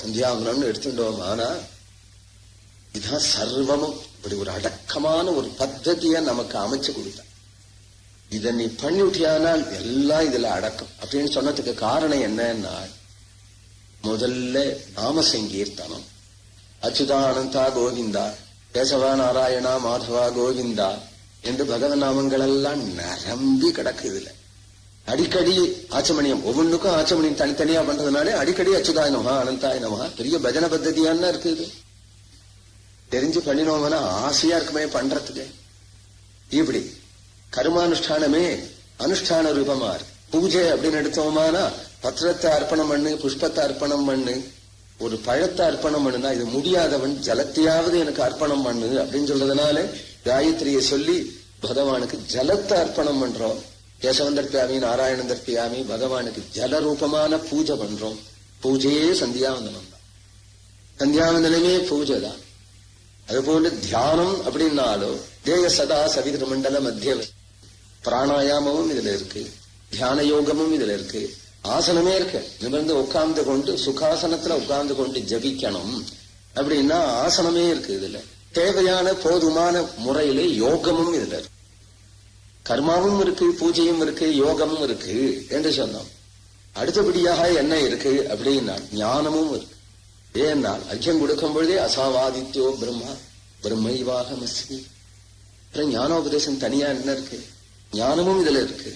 சந்தியாவனம்னு எடுத்துட்டோம். ஆனா இதுதான் சர்வமும். இப்படி ஒரு அடக்கமான ஒரு பத்ததிய நமக்கு அமைச்சு கொடுத்தான். இதை நீ பண்ணிவிட்டியானால் எல்லாம் இதுல அடக்கம் அப்படின்னு சொன்னதுக்கு காரணம் என்னன்னா, முதல்ல நாம சங்கீர்த்தனம். அச்சுதானந்தா கோவிந்தா, கேசவா நாராயணா மாதவா கோவிந்தா என்று பகவன் நாமங்கள் எல்லாம் நிரம்பி கிடக்குதுல. அடிக்கடி ஆச்சமணியம், ஒவ்வொன்றுக்கும் ஆச்சமணியம் தனித்தனியா பண்றதுனாலே அடிக்கடி அச்சுதாய நமஹா அனந்தாய நமஹா பெரிய பஜன பத்ததியான்னு இருக்குது. தெரிஞ்சு பண்ணினோம்னா ஆசையா இருக்குமே பண்றதுக்கு. இப்படி கர்மானுஷ்டானமே அனுஷ்டான ரூபமா இருக்கு. பூஜை அப்படின்னு எடுத்தோமானா பத்திரத்தை அர்ப்பணம் பண்ணு, புஷ்பத்தை அர்ப்பணம் பண்ணு, ஒரு பழத்தை அர்ப்பணம் பண்ணுனா இது முடியாதவன் ஜலத்தையாவது எனக்கு அர்ப்பணம் பண்ணு அப்படின்னு சொல்றதுனால காயத்ரியை சொல்லி பகவானுக்கு ஜலத்தை அர்ப்பணம் பண்றோம். கேசவன் தர்ப்பியாமி, நாராயணன் தர்ப்பியாமி, பகவானுக்கு ஜல ரூபமான பூஜை பண்றோம். பூஜையே சந்தியாவந்தனம் தான். சந்தியாவந்தனமே பூஜை தான். அதுபோல தியானம் அப்படின்னாலும் தேய சதா சவிதிர மண்டல மத்திய பிராணாயாமமும் இதுல இருக்கு, தியான யோகமும் இதுல இருக்கு, ஆசனமே இருக்கு. நிமிர்ந்து உட்கார்ந்து கொண்டு சுகாசனத்துல உட்கார்ந்து கொண்டு ஜபிக்கணும் அப்படின்னா ஆசனமே இருக்கு. இதுல தேவையான போதுமான முறையில யோகமும் இதுல இருக்கு. கர்மாவும் இருக்கு, பூஜையும் இருக்கு, யோகமும் இருக்கு என்று சொன்னோம். அடுத்தபடியாக என்ன இருக்கு அப்படின்னா ஞானமும் இருக்கு. ஏன்னால் அர்க்கியம் கொடுக்கும் பொழுதே அசாவாதித்யோ பிரம்மா பிரம்மைவாகமஸ்மி. ஞானோபதேசம் தனியா என்ன இருக்கு, ஞானமும் இதுல இருக்கு,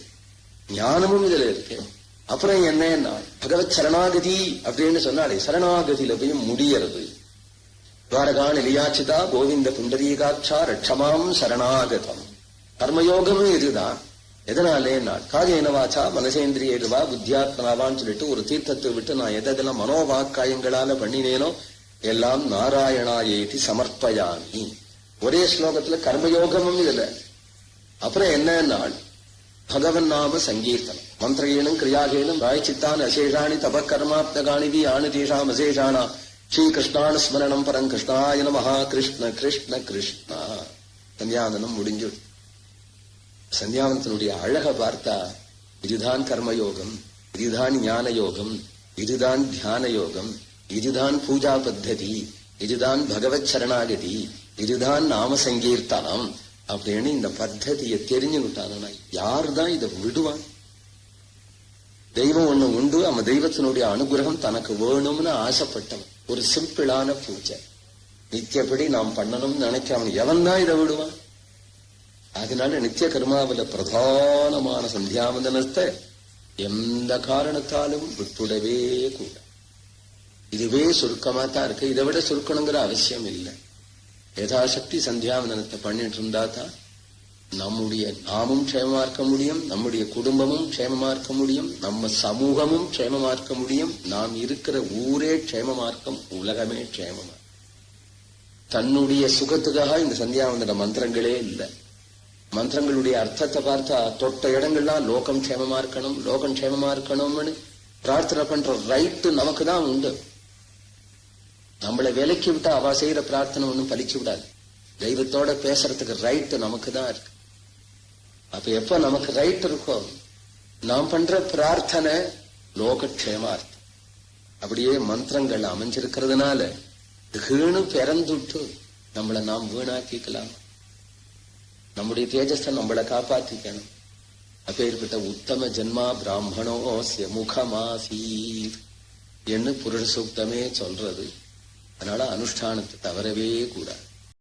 ஞானமும் இதுல இருக்கு. அப்புறம் என்ன பகவத் சரணாகதி அப்படின்னு சொன்னாலே சரணாகதியில போய் முடியறது. துவாரகா நிலையாச்சிதா கோவிந்த புண்டரீகாட்சா ரட்சமாம் சரணாகதம். கர்மயோகமும் இதுதான். எதனாலே காகேன வாச்சா மனசேந்திரியவா புத்தியாத்மனாவான்னு சொல்லிட்டு ஒரு தீர்த்தத்தை விட்டு நான் எதெல்லாம் மனோவாக்காயங்களால பண்ணினேனோ எல்லாம் நாராயணாயேதி சமர்ப்பயாமி. ஒரே ஸ்லோகத்துல கர்மயோகமும் இதுல. அப்புறம் என்ன பகவன் நாம சங்கீர்த்தனம். மந்திரேனும் கிரியாகேனும் ராய்ச்சித்தான் அசேஷாணி தபக்கர்மாப்தகாணிதி ஆணுதீஷாம் அசேஷானா ஸ்ரீகிருஷ்ணானு ஸ்மரணம் பரம் கிருஷ்ணாய நமஹ. கிருஷ்ண கிருஷ்ண கிருஷ்ணா. சந்தியாவந்தனம் முடிஞ்சு. சந்தியாவந்தனுடைய அழக பார்த்தா இதுதான் கர்மயோகம், இதுதான் ஞான யோகம், இதுதான் தியான யோகம், இதுதான் பூஜா பத்ததி, இதுதான் பகவத் சரணாகதி, இதுதான் நாம சங்கீர்த்தனம் அப்படின்னு இந்த பத்ததியை தெரிஞ்சுட்டானா யாருதான் இதை விடுவான்? தெய்வம் ஒண்ணு உண்டு, அவன் தெய்வத்தினுடைய அனுகிரகம் தனக்கு வேணும்னு ஆசைப்பட்டவன். ஒரு சிம்பிளான பூஜை நித்தியப்படி நாம் பண்ணணும்னு நினைக்கிறவன் எவன் தான் இதை விடுவான்? அதனால நித்திய கர்மாவில பிரதானமான சந்தியாவந்தனத்தை எந்த காரணத்தாலும் விட்டுடவே கூட. இதுவே சுருக்கமா தான் இருக்கு. இதை விட சுருக்கணுங்கிற அவசியம் இல்லை. யதாசக்தி சந்தியாவந்தனத்தை பண்ணிட்டு இருந்தா தான் நாமும் க்ஷேமமா இருக்க முடியும், நம்முடைய குடும்பமும் க்ஷேமமா இருக்க முடியும், நம்ம சமூகமும் க்ஷேமமா இருக்க முடியும், நாம் இருக்கிற ஊரே க்ஷேமமா இருக்கும், உலகமே க்ஷேமமா. தன்னுடைய சுகத்துக்காக இந்த சந்தியாவந்தன மந்திரங்களே இல்லை. மந்திரங்களுடைய அர்த்தத்தை பார்த்தா தொட்ட இடங்கள்லாம் லோகம் க்ஷேமமா இருக்கணும், லோகம் க்ஷேமமா இருக்கணும்னு பிரார்த்தனை பண்ற ரைட்டு நமக்கு தான் உண்டு. நம்மளை விலக்கி விட்டா அவ செய்யற பிரார்த்தனை ஒன்னும் பலிச்சு விடாது. தெய்வத்தோட பேசுறதுக்கு ரைட்டு நமக்கு தான் இருக்கு. அப்ப எப்ப நமக்கு ரைட் இருக்கோ நாம் பண்ற பிரார்த்தனை லோகக்ஷேமா இருக்கு. அப்படியே மந்திரங்கள் அமைஞ்சிருக்கிறதுனால கீழு பிறந்துட்டு நம்மளை நாம் வீணாக்கிக்கலாம். நம்முடைய தேஜஸை நம்மளை காப்பாத்திக்கணும். அப்பேற்பட்ட உத்தம ஜென்மா பிராமணோஸ்ய முகமாசீர் என்று புருஷ சூக்தமே சொல்றது. அதனால அனுஷ்டானத்தை தவறவே கூடாது.